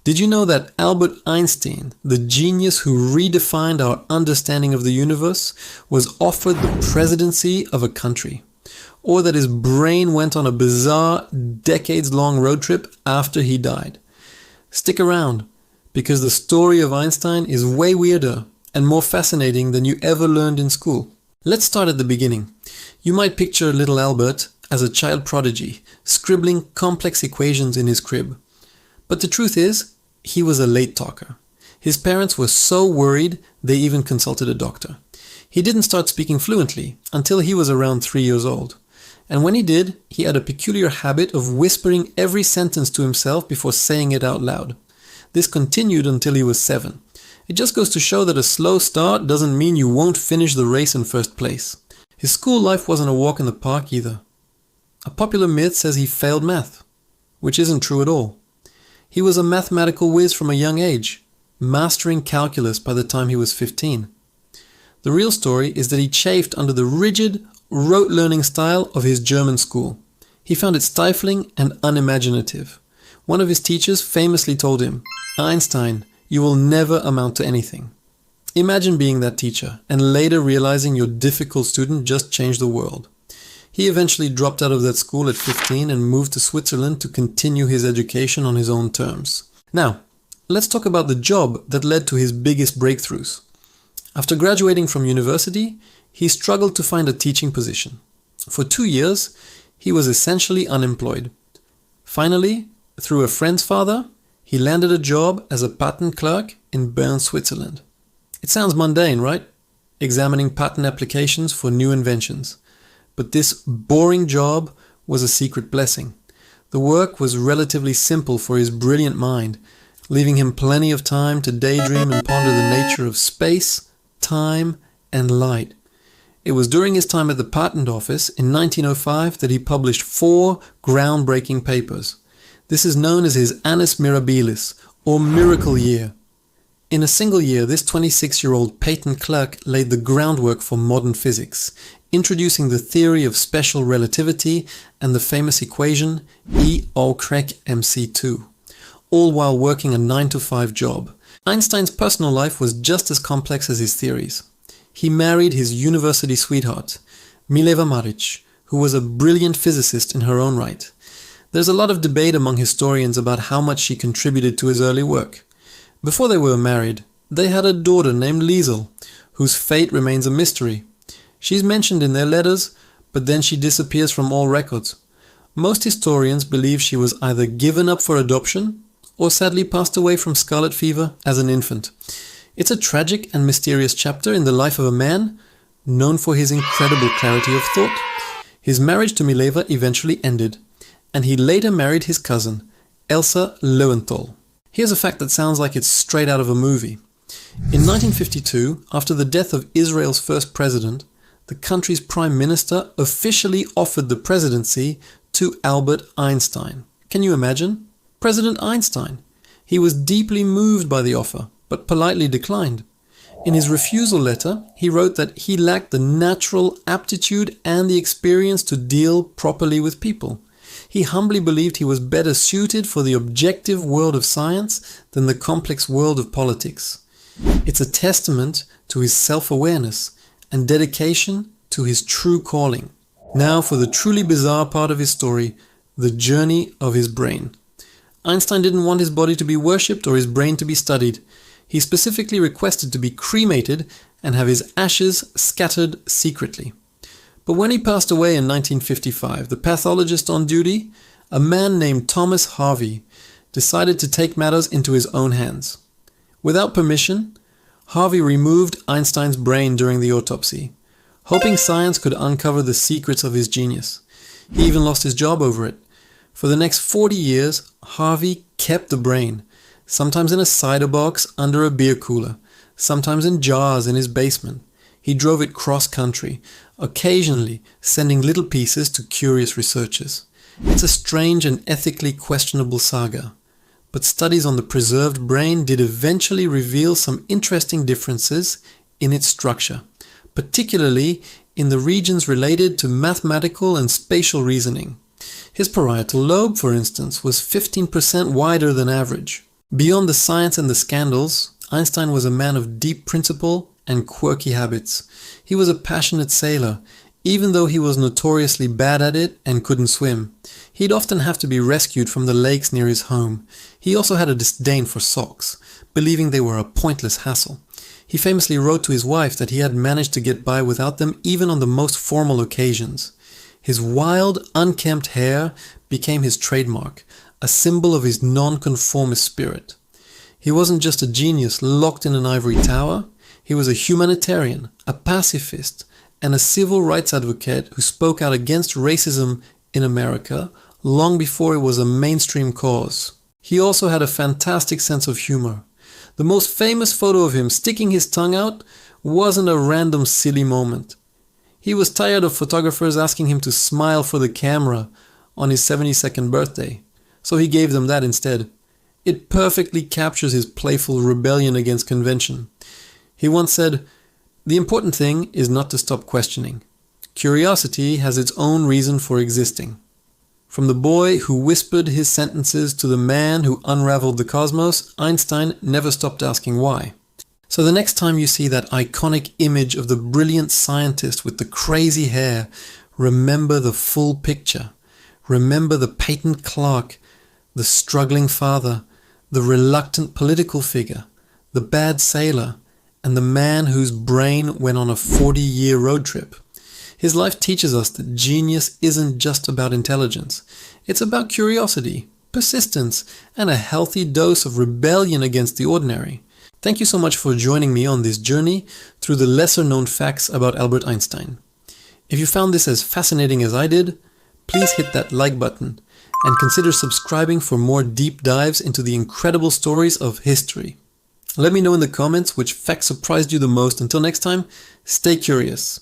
Did you know that Albert Einstein, the genius who redefined our understanding of the universe, was offered the presidency of a country? Or that his brain went on a bizarre, decades-long road trip after he died? Stick around, because the story of Einstein is way weirder and more fascinating than you ever learned in school. Let's start at the beginning. You might picture little Albert as a child prodigy, scribbling complex equations in his crib. But the truth is, he was a late talker. His parents were so worried they even consulted a doctor. He didn't start speaking fluently until he was around 3 years old. And when he did, he had a peculiar habit of whispering every sentence to himself before saying it out loud. This continued until he was 7. It just goes to show that a slow start doesn't mean you won't finish the race in first place. His school life wasn't a walk in the park either. A popular myth says he failed math, which isn't true at all. He was a mathematical whiz from a young age, mastering calculus by the time he was 15. The real story is that he chafed under the rigid, rote learning style of his German school. He found it stifling and unimaginative. One of his teachers famously told him, "Einstein, you will never amount to anything." Imagine being that teacher and later realizing your difficult student just changed the world. He eventually dropped out of that school at 15 and moved to Switzerland to continue his education on his own terms. Now, let's talk about the job that led to his biggest breakthroughs. After graduating from university, he struggled to find a teaching position. For 2 years, he was essentially unemployed. Finally, through a friend's father, he landed a job as a patent clerk in Bern, Switzerland. It sounds mundane, right? Examining patent applications for new inventions. But this boring job was a secret blessing. The work was relatively simple for his brilliant mind, leaving him plenty of time to daydream and ponder the nature of space, time, and light. It was during his time at the patent office in 1905 that he published 4 groundbreaking papers. This is known as his Annus Mirabilis, or Miracle Year. In a single year, this 26-year-old patent clerk laid the groundwork for modern physics, introducing the theory of special relativity and the famous equation E = mc2, all while working a 9-to-5 job. Einstein's personal life was just as complex as his theories. He married his university sweetheart, Mileva Maric, who was a brilliant physicist in her own right. There's a lot of debate among historians about how much she contributed to his early work. Before they were married, they had a daughter named Liesel, whose fate remains a mystery. She's mentioned in their letters, but then she disappears from all records. Most historians believe she was either given up for adoption or sadly passed away from scarlet fever as an infant. It's a tragic and mysterious chapter in the life of a man known for his incredible clarity of thought. His marriage to Mileva eventually ended, and he later married his cousin, Elsa Lowenthal. Here's a fact that sounds like it's straight out of a movie. In 1952, after the death of Israel's first president, the country's prime minister officially offered the presidency to Albert Einstein. Can you imagine? President Einstein. He was deeply moved by the offer, but politely declined. In his refusal letter, he wrote that he lacked the natural aptitude and the experience to deal properly with people. He humbly believed he was better suited for the objective world of science than the complex world of politics. It's a testament to his self-awareness and dedication to his true calling. Now for the truly bizarre part of his story, the journey of his brain. Einstein didn't want his body to be worshipped or his brain to be studied. He specifically requested to be cremated and have his ashes scattered secretly. But when he passed away in 1955, the pathologist on duty, a man named Thomas Harvey, decided to take matters into his own hands. Without permission, Harvey removed Einstein's brain during the autopsy, hoping science could uncover the secrets of his genius. He even lost his job over it. For the next 40 years, Harvey kept the brain, sometimes in a cider box under a beer cooler, sometimes in jars in his basement. He drove it cross-country, occasionally sending little pieces to curious researchers. It's a strange and ethically questionable saga, but studies on the preserved brain did eventually reveal some interesting differences in its structure, particularly in the regions related to mathematical and spatial reasoning. His parietal lobe, for instance, was 15% wider than average. Beyond the science and the scandals, Einstein was a man of deep principle and quirky habits. He was a passionate sailor, even though he was notoriously bad at it and couldn't swim. He'd often have to be rescued from the lakes near his home. He also had a disdain for socks, believing they were a pointless hassle. He famously wrote to his wife that he had managed to get by without them even on the most formal occasions. His wild, unkempt hair became his trademark, a symbol of his non-conformist spirit. He wasn't just a genius locked in an ivory tower. He was a humanitarian, a pacifist, and a civil rights advocate who spoke out against racism in America long before it was a mainstream cause. He also had a fantastic sense of humor. The most famous photo of him sticking his tongue out wasn't a random silly moment. He was tired of photographers asking him to smile for the camera on his 72nd birthday, so he gave them that instead. It perfectly captures his playful rebellion against convention. He once said, "The important thing is not to stop questioning. Curiosity has its own reason for existing." From the boy who whispered his sentences to the man who unraveled the cosmos, Einstein never stopped asking why. So the next time you see that iconic image of the brilliant scientist with the crazy hair, remember the full picture. Remember the patent clerk, the struggling father, the reluctant political figure, the bad sailor, and the man whose brain went on a 40-year road trip. His life teaches us that genius isn't just about intelligence. It's about curiosity, persistence, and a healthy dose of rebellion against the ordinary. Thank you so much for joining me on this journey through the lesser-known facts about Albert Einstein. If you found this as fascinating as I did, please hit that like button and consider subscribing for more deep dives into the incredible stories of history. Let me know in the comments which fact surprised you the most. Until next time, stay curious.